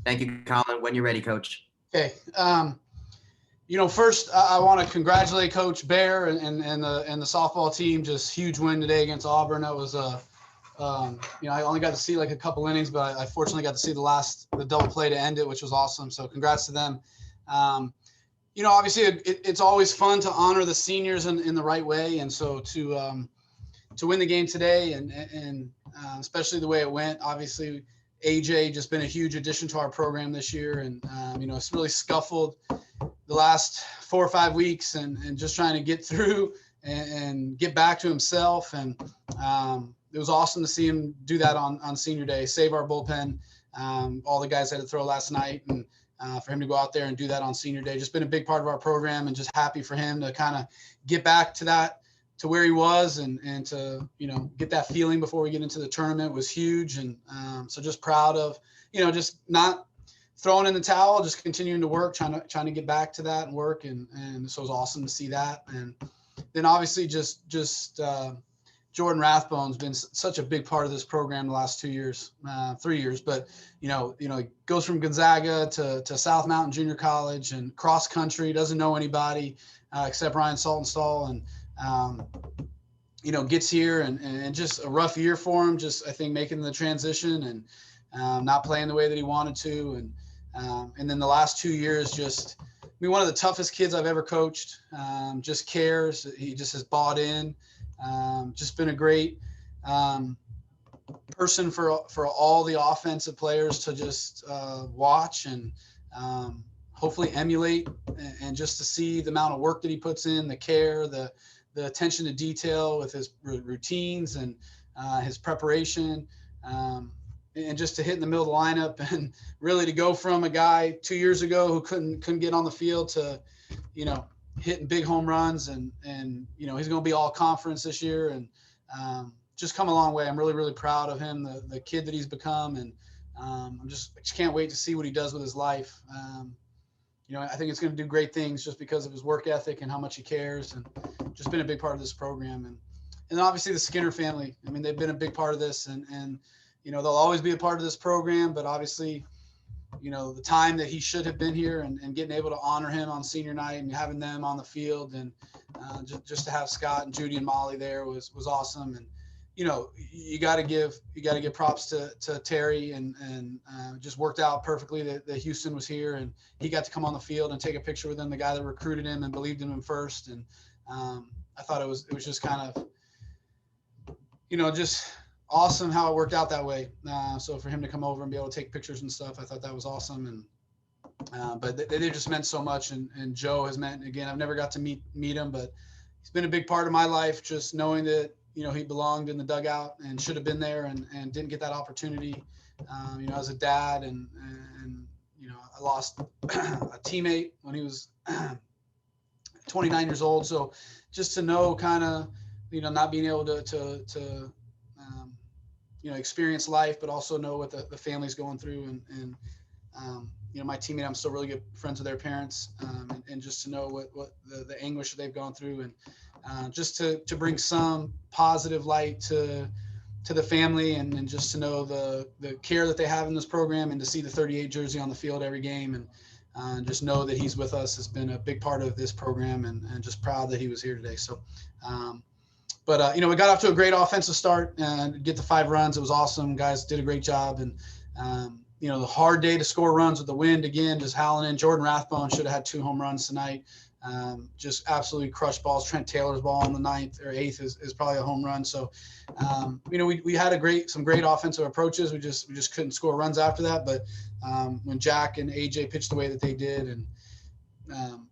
Thank you, Colin. When you're ready, Coach. Okay. First I want to congratulate Coach Bear and the softball team. Just huge win today against Auburn. That was I only got to see like a couple innings, but I fortunately got to see the double play to end it, which was awesome. So congrats to them. Obviously it's always fun to honor the seniors in the right way, and so to win the game today and especially the way it went. Obviously, AJ just been a huge addition to our program this year, and it's really scuffled the last 4 or 5 weeks and just trying to get through and get back to himself. And it was awesome to see him do that on senior day, save our bullpen. All the guys had to throw last night, and for him to go out there and do that on senior day, just been a big part of our program, and just happy for him to kind of get back to where he was and to, get that feeling before we get into the tournament was huge. And so just proud of, just not throwing in the towel, just continuing to work, trying to get back to that and work. And so it was awesome to see that. And then obviously just Jordan Rathbone's been such a big part of this program the last 2 years, 3 years, but he goes from Gonzaga to South Mountain Junior College and cross country, doesn't know anybody except Ryan Saltonstall, and gets here and just a rough year for him, just I think making the transition and not playing the way that he wanted to. And then the last 2 years, just one of the toughest kids I've ever coached, just cares. He just has bought in, just been a great person for all the offensive players to just watch and hopefully emulate, and just to see the amount of work that he puts in, the care, the attention to detail with his routines and his preparation, and just to hit in the middle of the lineup, and really to go from a guy 2 years ago who couldn't get on the field to, hitting big home runs, and he's going to be all conference this year, and just come a long way. I'm really, really proud of him, the kid that he's become, and I just can't wait to see what he does with his life. I think it's going to do great things just because of his work ethic and how much he cares, and just been a big part of this program. And then obviously the Skinner family. I mean, they've been a big part of this, and they'll always be a part of this program, but obviously, the time that he should have been here and getting able to honor him on senior night and having them on the field, and just to have Scott and Judy and Molly there was awesome. And, you got to give props to Terry, and just worked out perfectly that Houston was here and he got to come on the field and take a picture with him, the guy that recruited him and believed in him first. And I thought it was just kind of, just awesome how it worked out that way. So for him to come over and be able to take pictures and stuff, I thought that was awesome. And but they just meant so much. And Joe has meant, again, I've never got to meet him, but he's been a big part of my life, just knowing that, he belonged in the dugout and should have been there and didn't get that opportunity, as a dad. And I lost a teammate when he was 29 years old. So just to know kind of, not being able to experience life, but also know what the family's going through. And my teammate, I'm still really good friends with their parents, and just to know what the anguish that they've gone through, and just to bring some positive light to the family, and just to know the care that they have in this program, and to see the 38 jersey on the field every game, and just know that he's with us has been a big part of this program, and just proud that he was here today. So, but we got off to a great offensive start and get the 5 runs. It was awesome. Guys did a great job. And, the hard day to score runs with the wind, again, just howling in. Jordan Rathbone should have had 2 home runs tonight. Just absolutely crushed balls. Trent Taylor's ball in the 9th or 8th is probably a home run. So, we had some great offensive approaches. We just couldn't score runs after that. But when Jack and AJ pitched the way that they did, and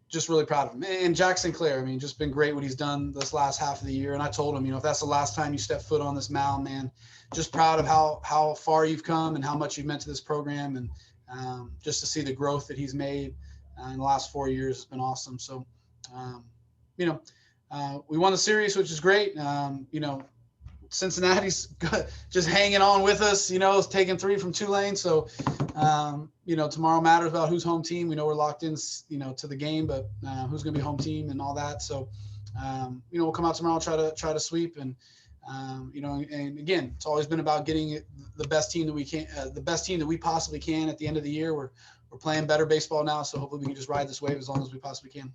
just really proud of him. And Jack Sinclair, just been great what he's done this last half of the year. And I told him, if that's the last time you step foot on this mound, man, just proud of how far you've come and how much you've meant to this program. And just to see the growth that he's made in the last 4 years has been awesome. So, we won the series, which is great. Cincinnati's just hanging on with us, taking 3 from Tulane. So, tomorrow matters about who's home team. We know we're locked in, to the game, but who's going to be home team and all that. So, we'll come out tomorrow, try to sweep. And, and again, it's always been about getting the best team that we can, the best team that we possibly can at the end of the year. We're playing better baseball now, so hopefully we can just ride this wave as long as we possibly can.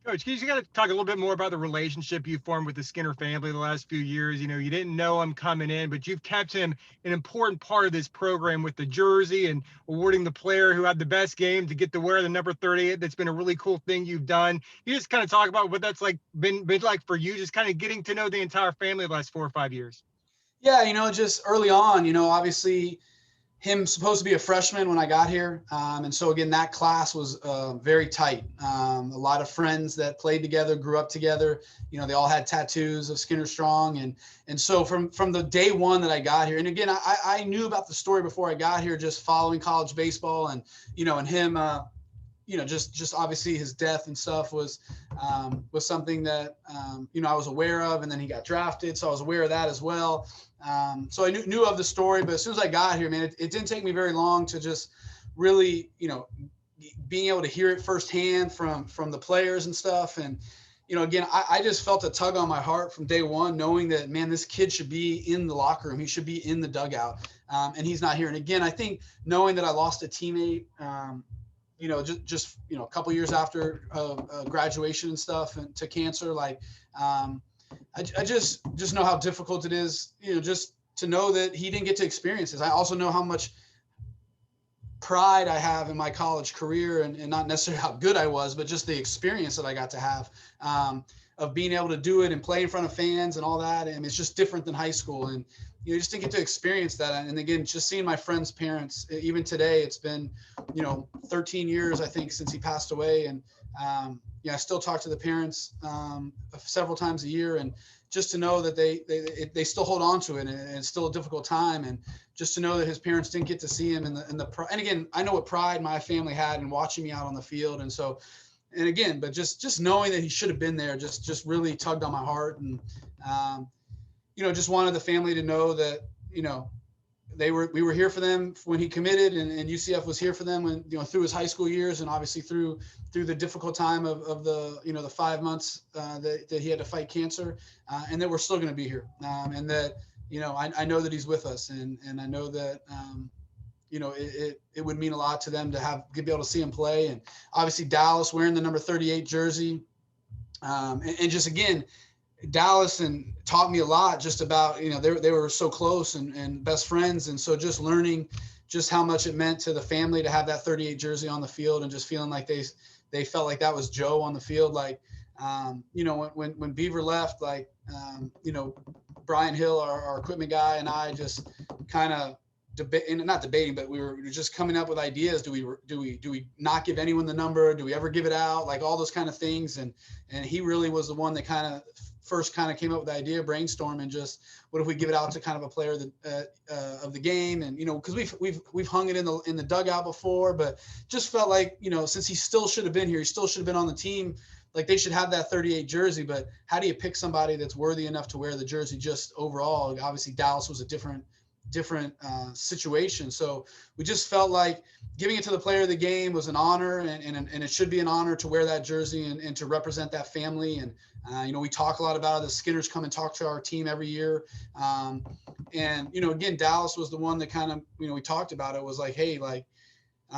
Coach, you got to talk a little bit more about the relationship you formed with the Skinner family the last few years. You know, you didn't know him coming in, but you've kept him an important part of this program with the jersey and awarding the player who had the best game to get to wear the number 38. That's been a really cool thing you've done. You just kind of talk about what that's like been like for you, just kind of getting to know the entire family the last 4 or 5 years. Yeah, just early on, obviously him supposed to be a freshman when I got here. And so again, that class was very tight. A lot of friends that played together, grew up together, they all had tattoos of Skinner Strong. And so from the day one that I got here, and again, I knew about the story before I got here, just following college baseball and, and him, just obviously his death and stuff was something that, I was aware of, and then he got drafted. So I was aware of that as well. So I knew of the story, but as soon as I got here, man, it didn't take me very long to just really, being able to hear it firsthand from the players and stuff. And, again, I just felt a tug on my heart from day one, knowing that, man, this kid should be in the locker room. He should be in the dugout. And he's not here. And again, I think knowing that I lost a teammate, just a couple years after graduation and stuff and to cancer, like, I just know how difficult it is, just to know that he didn't get to experience this. I also know how much pride I have in my college career and not necessarily how good I was, but just the experience that I got to have of being able to do it and play in front of fans and all that. And it's just different than high school. And, just didn't get to experience that. And again, just seeing my friend's parents, even today, it's been, 13 years, I think, since he passed away. And, I still talk to the parents several times a year, and just to know that they still hold on to it, and it's still a difficult time. And just to know that his parents didn't get to see him and again, I know what pride my family had in watching me out on the field. And so, and again, but just knowing that he should have been there, just really tugged on my heart. And, just wanted the family to know that, we were here for them when he committed, and UCF was here for them when, through his high school years, and obviously through the difficult time of the, the 5 months that he had to fight cancer, and that we're still going to be here. And that, I know that he's with us, and I know that, it would mean a lot to them to be able to see him play. And obviously Dallas wearing the number 38 jersey. And just, again, Dallas and taught me a lot just about, they were so close and best friends. And so just learning just how much it meant to the family to have that 38 jersey on the field, and just feeling like they felt like that was Joe on the field. Like, when Beaver left, like, Brian Hill, our equipment guy, and I just kind of not debating, but we were just coming up with ideas. Do we not give anyone the number? Do we ever give it out? Like all those kind of things. And he really was the one that first came up with the idea, brainstorm, and just what if we give it out to kind of a player that of the game. And because we've hung it in the dugout before, but just felt like, since he still should have been here, he still should have been on the team, like they should have that 38 jersey. But how do you pick somebody that's worthy enough to wear the jersey? Just overall, obviously Dallas was a different situation. So we just felt like giving it to the player of the game was an honor, and it should be an honor to wear that jersey and to represent that family. And we talk a lot about it. The Skinners come and talk to our team every year. And again, Dallas was the one that we talked about it, was like, hey, like,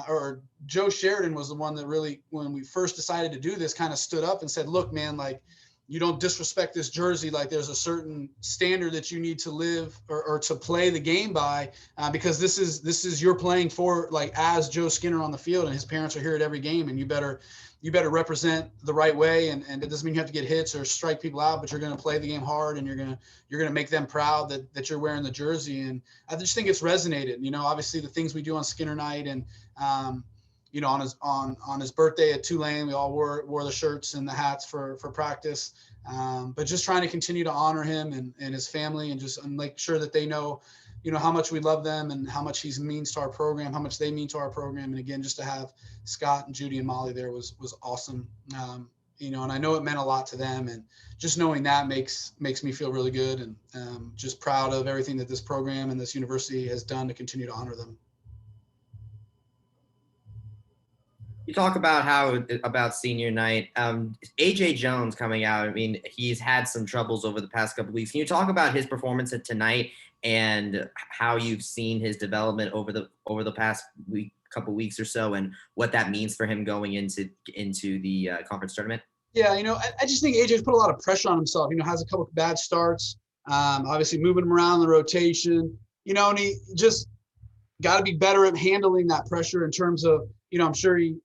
or Joe Sheridan was the one that really, when we first decided to do this, kind of stood up and said, look, man, like, you don't disrespect this jersey. Like, there's a certain standard that you need to live or to play the game by, because this is you're playing for, like, as Joe Skinner on the field, and his parents are here at every game, and you better represent the right way. And it doesn't mean you have to get hits or strike people out, but you're going to play the game hard, and you're going to make them proud that you're wearing the jersey. And I just think it's resonated, obviously the things we do on Skinner night, and, on his birthday at Tulane, we all wore the shirts and the hats for practice. But just trying to continue to honor him and his family, and just make sure that they know, how much we love them and how much he means to our program, how much they mean to our program. And again, just to have Scott and Judy and Molly there was awesome. And I know it meant a lot to them, and just knowing that makes me feel really good, and just proud of everything that this program and this university has done to continue to honor them. You talk about about senior night. AJ Jones coming out. I mean, he's had some troubles over the past couple of weeks. Can you talk about his performance at tonight and how you've seen his development over the past couple weeks or so, and what that means for him going into the conference tournament? Yeah, I just think AJ's put a lot of pressure on himself. Has a couple of bad starts. Obviously moving him around the rotation. And he just got to be better at handling that pressure in terms of, I'm sure he,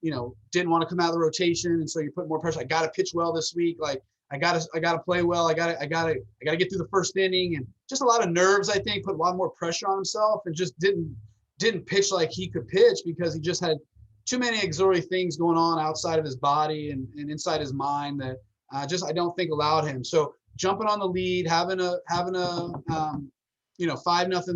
didn't want to come out of the rotation. And so you put more pressure. I got to pitch well this week. Like I got to play well. I got to get through the first inning, and just a lot of nerves, I think, put a lot more pressure on himself, and just didn't pitch like he could pitch because he just had too many auxiliary things going on outside of his body and inside his mind that I don't think allowed him. So jumping on the lead, having a 5-0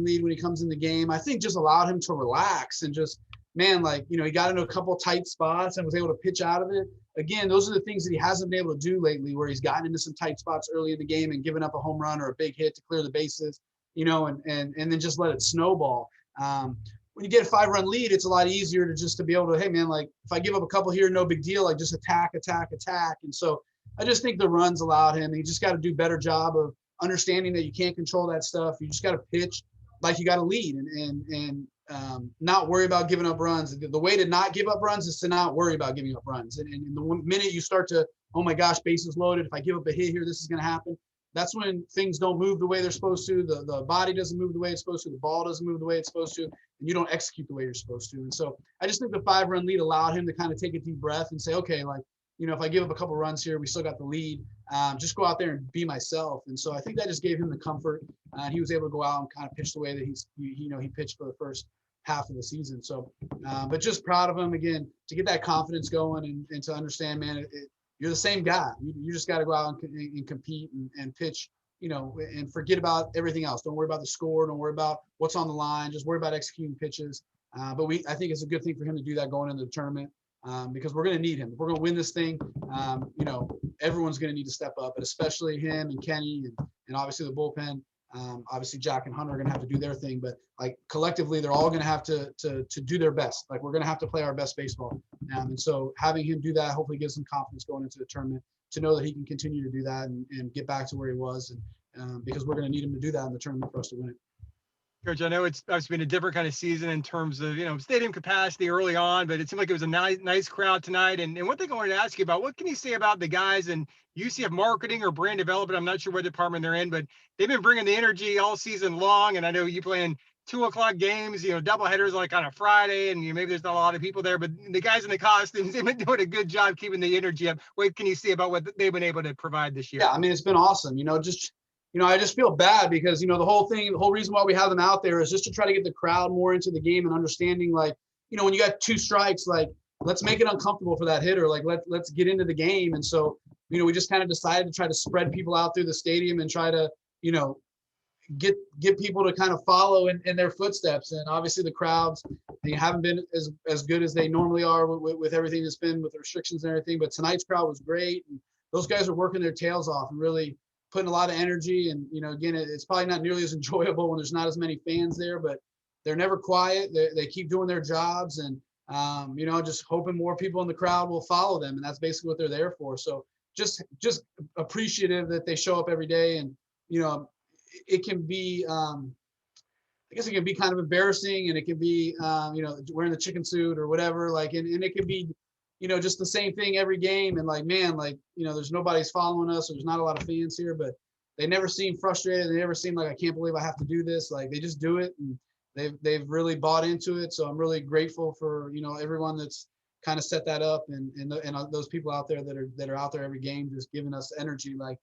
lead when he comes in the game, I think just allowed him to relax and just, he got into a couple of tight spots and was able to pitch out of it. Again, those are the things that he hasn't been able to do lately, where he's gotten into some tight spots early in the game and given up a home run or a big hit to clear the bases, and then just let it snowball. When you get a 5-run lead, it's a lot easier to be able to, hey man, like if I give up a couple here, no big deal, like just attack. And so I just think the runs allowed him. He just got to do a better job of understanding that you can't control that stuff. You just got to pitch like you got to lead and not worry about giving up runs. The way to not give up runs is to not worry about giving up runs. And the minute you start to, oh my gosh, bases loaded, if I give up a hit here, this is going to happen. That's when things don't move the way they're supposed to. The body doesn't move the way it's supposed to. The ball doesn't move the way it's supposed to. And you don't execute the way you're supposed to. And so I just think the 5-run lead allowed him to kind of take a deep breath and say, okay, like, if I give up a couple runs here, we still got the lead. Just go out there and be myself. And so I think that just gave him the comfort. He was able to go out and kind of pitch the way that he pitched for the first half of the season. So, but just proud of him again to get that confidence going and to understand, man, you're the same guy. You just got to go out and compete and pitch, and forget about everything else. Don't worry about the score. Don't worry about what's on the line. Just worry about executing pitches. But I think it's a good thing for him to do that going into the tournament. Because we're going to need him. If we're going to win this thing, everyone's going to need to step up, but especially him and Kenny and obviously the bullpen. Obviously Jack and Hunter are going to have to do their thing, but like collectively, they're all going to have to do their best. Like we're going to have to play our best baseball. And so having him do that hopefully gives him confidence going into the tournament to know that he can continue to do that and get back to where he was. And because we're going to need him to do that in the tournament for us to win it. Coach, I know it's been a different kind of season in terms of, stadium capacity early on, but it seemed like it was a nice crowd tonight. And one thing I wanted to ask you about, what can you say about the guys in UCF marketing or brand development? I'm not sure what department they're in, but they've been bringing the energy all season long. And I know you play in 2:00 games, double headers like on a Friday, and maybe there's not a lot of people there, but the guys in the costumes, they've been doing a good job keeping the energy up. What can you say about what they've been able to provide this year? Yeah, I mean, it's been awesome. I just feel bad because, the whole reason why we have them out there is just to try to get the crowd more into the game and understanding, like, when you got 2 strikes, like, let's make it uncomfortable for that hitter. Like, let's get into the game. And so, we just kind of decided to try to spread people out through the stadium and try to, get people to kind of follow in their footsteps. And obviously the crowds, they haven't been as good as they normally are with everything that's been with the restrictions and everything. But tonight's crowd was great. And those guys are working their tails off and really putting a lot of energy. And, again, it's probably not nearly as enjoyable when there's not as many fans there, but they're never quiet. They keep doing their jobs and, just hoping more people in the crowd will follow them. And that's basically what they're there for. So just appreciative that they show up every day. And, it can be, I guess it can be kind of embarrassing, and it can be, wearing the chicken suit or whatever, like, and it can be, just the same thing every game. And like, man, like, there's nobody's following us, or there's not a lot of fans here, but they never seem frustrated. They never seem like, I can't believe I have to do this. Like, they just do it, and they've really bought into it. So I'm really grateful for, everyone that's kind of set that up, and those people out there that are out there every game, just giving us energy. Like,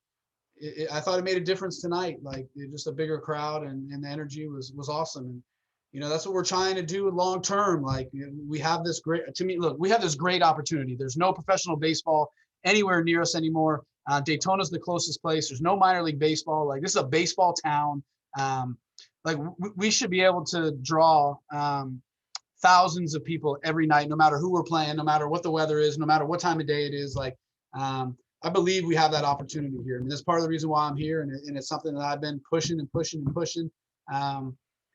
I thought it made a difference tonight. Like, just a bigger crowd, and the energy was awesome. And, that's what we're trying to do long term. Like, we have this great opportunity. There's no professional baseball anywhere near us anymore. Daytona's the closest place. There's no minor league baseball. Like, this is a baseball town. Like, we should be able to draw thousands of people every night, no matter who we're playing, no matter what the weather is, no matter what time of day it is. Like, I believe we have that opportunity here. I mean, that's part of the reason why I'm here, and it's something that I've been pushing.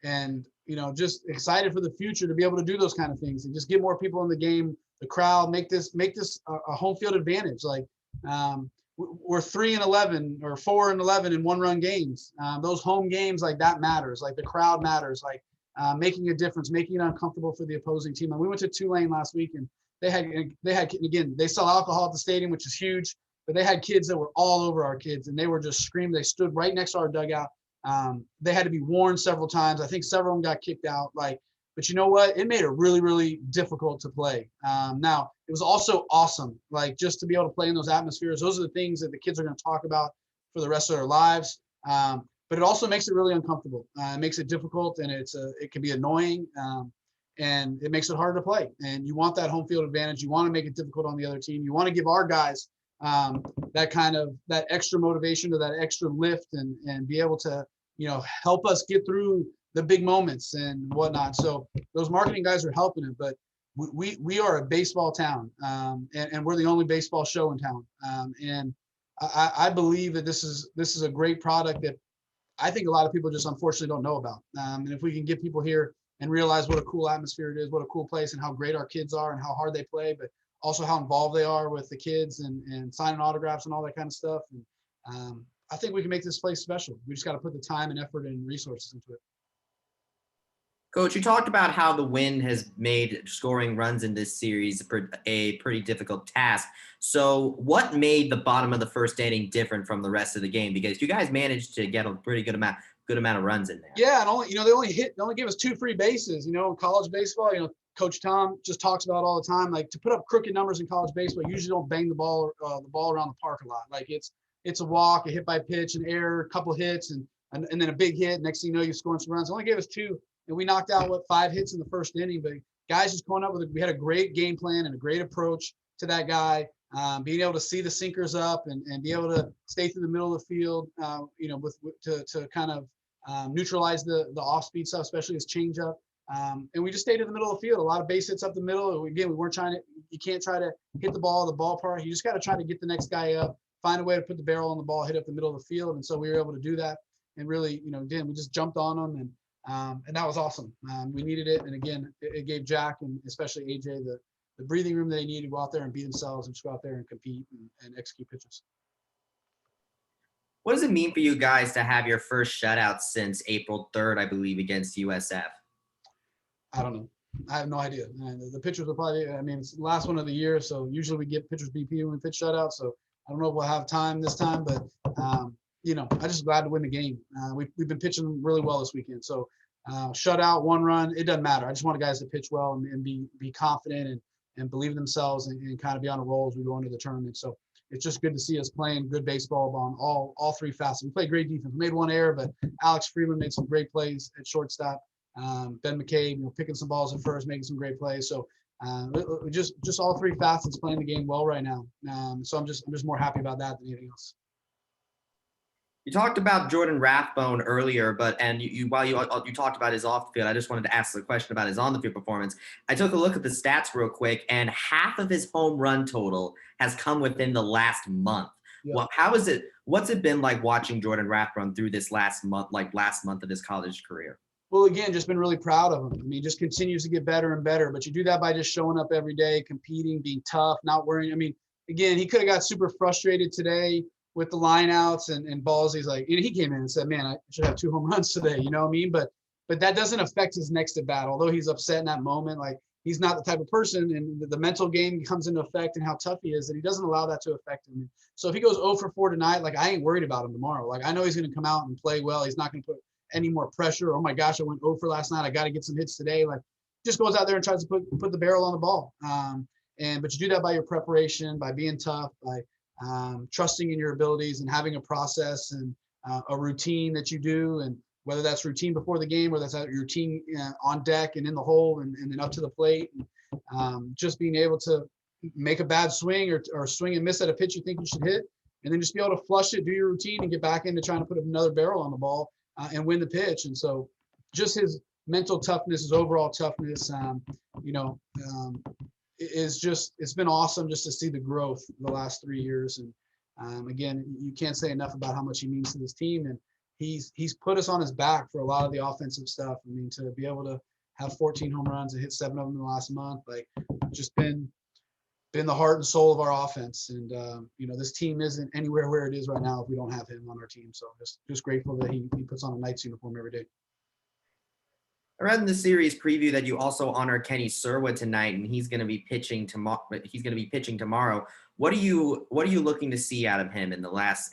And, just excited for the future to be able to do those kind of things and just get more people in the game the crowd, make this a home field advantage. Like we're 3-11 or 4-11 in one-run games. Those home games, like that matters. Like the crowd matters. Like making a difference, making it uncomfortable for the opposing team. And we went to Tulane last week, and they had again, they sell alcohol at the stadium, which is huge. But they had kids that were all over our kids, and they were just screaming. They stood right next to our dugout. They had to be warned several times. I think several of them got kicked out. But you know what? It made it really, really difficult to play. Now, it was also awesome, just to be able to play in those atmospheres. Those are the things that the kids are going to talk about for the rest of their lives. But it also makes it really uncomfortable. It makes it difficult, and it can be annoying, and it makes it hard to play. And you want that home field advantage. You want to make it difficult on the other team. You want to give our guys that extra motivation or that extra lift, and be able to help us get through the big moments and whatnot. So those marketing guys are helping it, but we are a baseball town, and we're the only baseball show in town. And I believe that this is a great product that I think a lot of people just unfortunately don't know about. And if we can get people here and realize what a cool atmosphere it is, what a cool place, and how great our kids are, and how hard they play, but also how involved they are with the kids, and signing autographs and all that kind of stuff. And I think we can make this place special. We just got to put the time and effort and resources into it. Coach, you talked about how the wind has made scoring runs in this series a pretty difficult task. So what made the bottom of the first inning different from the rest of the game? Because you guys managed to get a pretty good amount of runs in there. Yeah, and they only gave us 2 free bases. In college baseball, Coach Tom just talks about all the time, like, to put up crooked numbers in college baseball, you usually don't bang the ball around the park a lot. Like it's a walk, a hit by pitch, an error, a couple hits, and then a big hit. Next thing you know, you're scoring some runs. They only gave us 2. And we knocked out 5 hits in the first inning, but guys just going up we had a great game plan and a great approach to that guy, being able to see the sinkers up and be able to stay through the middle of the field, to kind of neutralize the off-speed stuff, especially his changeup. And we just stayed in the middle of the field, a lot of base hits up the middle. Again, we weren't you can't try to hit the ball at the ballpark. You just got to try to get the next guy up, find a way to put the barrel on the ball, hit up the middle of the field. And so we were able to do that. And really, again, we just jumped on them, and that was awesome. We needed it. And again, it gave Jack and especially AJ the breathing room they needed to go out there and be themselves and just go out there and compete and execute pitches. What does it mean for you guys to have your first shutout since April 3rd, I believe, against USF? I don't know. I have no idea. The pitchers will probably, it's the last one of the year, so usually we get pitchers BP when we pitch shutout. So I don't know if we'll have time this time, but I'm just glad to win the game. We've been pitching really well this weekend. So shutout, 1 run, it doesn't matter. I just want the guys to pitch well and be confident and believe in themselves and kind of be on a roll as we go into the tournament. So it's just good to see us playing good baseball on all 3 facets. We played great defense. We made 1 error, but Alex Freeman made some great plays at shortstop. Ben McCabe, picking some balls at first, making some great plays. So just all 3 facets playing the game well right now. So I'm just more happy about that than anything else. You talked about Jordan Rathbone earlier, while you talked about his off the field, I just wanted to ask a question about his on the field performance. I took a look at the stats real quick, and half of his home run total has come within the last month. Yeah. Well, what's it been like watching Jordan Rathbone through this last month of his college career? Well, again, just been really proud of him. Just continues to get better and better, but you do that by just showing up every day, competing, being tough, not worrying. Again, he could have got super frustrated today with the lineouts and balls. He's like, he came in and said, man, I should have 2 home runs today. But that doesn't affect his next at bat. Although he's upset in that moment, like, he's not the type of person, and the mental game comes into effect and how tough he is, and he doesn't allow that to affect him. So if he goes 0 for 4 tonight, like, I ain't worried about him tomorrow. Like, I know he's going to come out and play well. He's not going to put any more pressure. Oh my gosh, I went 0 for last night. I got to get some hits today. Like, just goes out there and tries to put the barrel on the ball. But you do that by your preparation, by being tough, by trusting in your abilities and having a process and a routine that you do. And whether that's routine before the game, or that's your routine on deck and in the hole and then up to the plate. And, just being able to make a bad swing or swing and miss at a pitch you think you should hit, and then just be able to flush it, do your routine, and get back into trying to put another barrel on the ball and win the pitch. And so just his mental toughness, his overall toughness, it's been awesome just to see the growth the last 3 years. And again, you can't say enough about how much he means to this team. And he's put us on his back for a lot of the offensive stuff. To be able to have 14 home runs and hit 7 of them in the last month, like, just been been the heart and soul of our offense. And, this team isn't anywhere where it is right now if we don't have him on our team. So just grateful that he puts on a Knights uniform every day. I read in the series preview that you also honor Kenny Serwa tonight, and he's going to be pitching tomorrow. What are you looking to see out of him in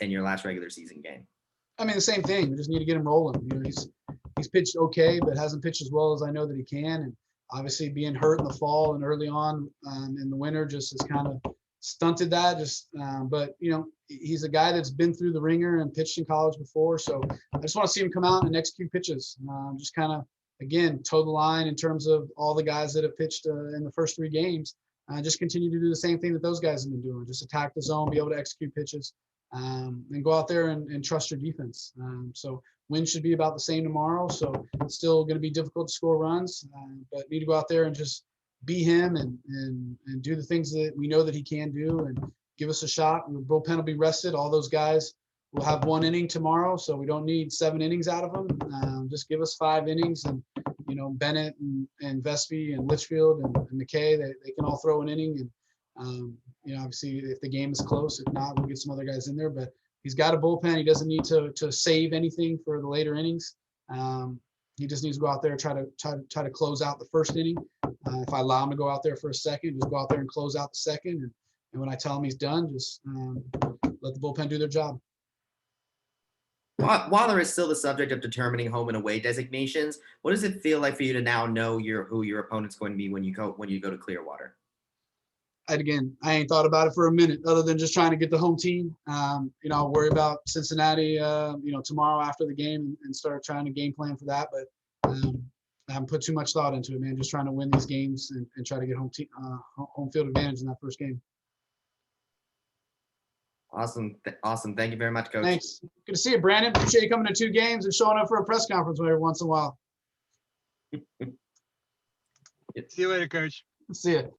your last regular season game? I mean, the same thing. We just need to get him rolling. He's pitched okay, but hasn't pitched as well as I know that he can. And obviously, being hurt in the fall and early on in the winter just has kind of stunted that. But he's a guy that's been through the ringer and pitched in college before. So I just want to see him come out and execute pitches. Just kind of, again, toe the line in terms of all the guys that have pitched in the first 3 games. Just continue to do the same thing that those guys have been doing. Just attack the zone, be able to execute pitches, and go out there and trust your defense. So wins should be about the same tomorrow. So it's still going to be difficult to score runs, but need to go out there and just be him and do the things that we know that he can do and give us a shot. The bullpen will be rested. All those guys will have 1 inning tomorrow, so we don't need 7 innings out of them. Just give us 5 innings, and Bennett and Vespi and Litchfield and McKay, they can all throw an inning. And obviously, if the game is close, if not, we'll get some other guys in there. But he's got a bullpen. He doesn't need to save anything for the later innings. He just needs to go out there and try to close out the first inning. If I allow him to go out there for a second, just go out there and close out the second. And when I tell him he's done, just let the bullpen do their job. While there is still the subject of determining home and away designations, what does it feel like for you to now know who your opponent's going to be when you go to Clearwater? Again, I ain't thought about it for a minute, other than just trying to get the home team. I'll worry about Cincinnati, tomorrow after the game and start trying to game plan for that. But I haven't put too much thought into it, man. Just trying to win these games and try to get home field advantage in that first game. Awesome. Thank you very much, Coach. Thanks. Good to see you, Brandon. Appreciate you coming to 2 games and showing up for a press conference every once in a while. See you later, Coach. See you.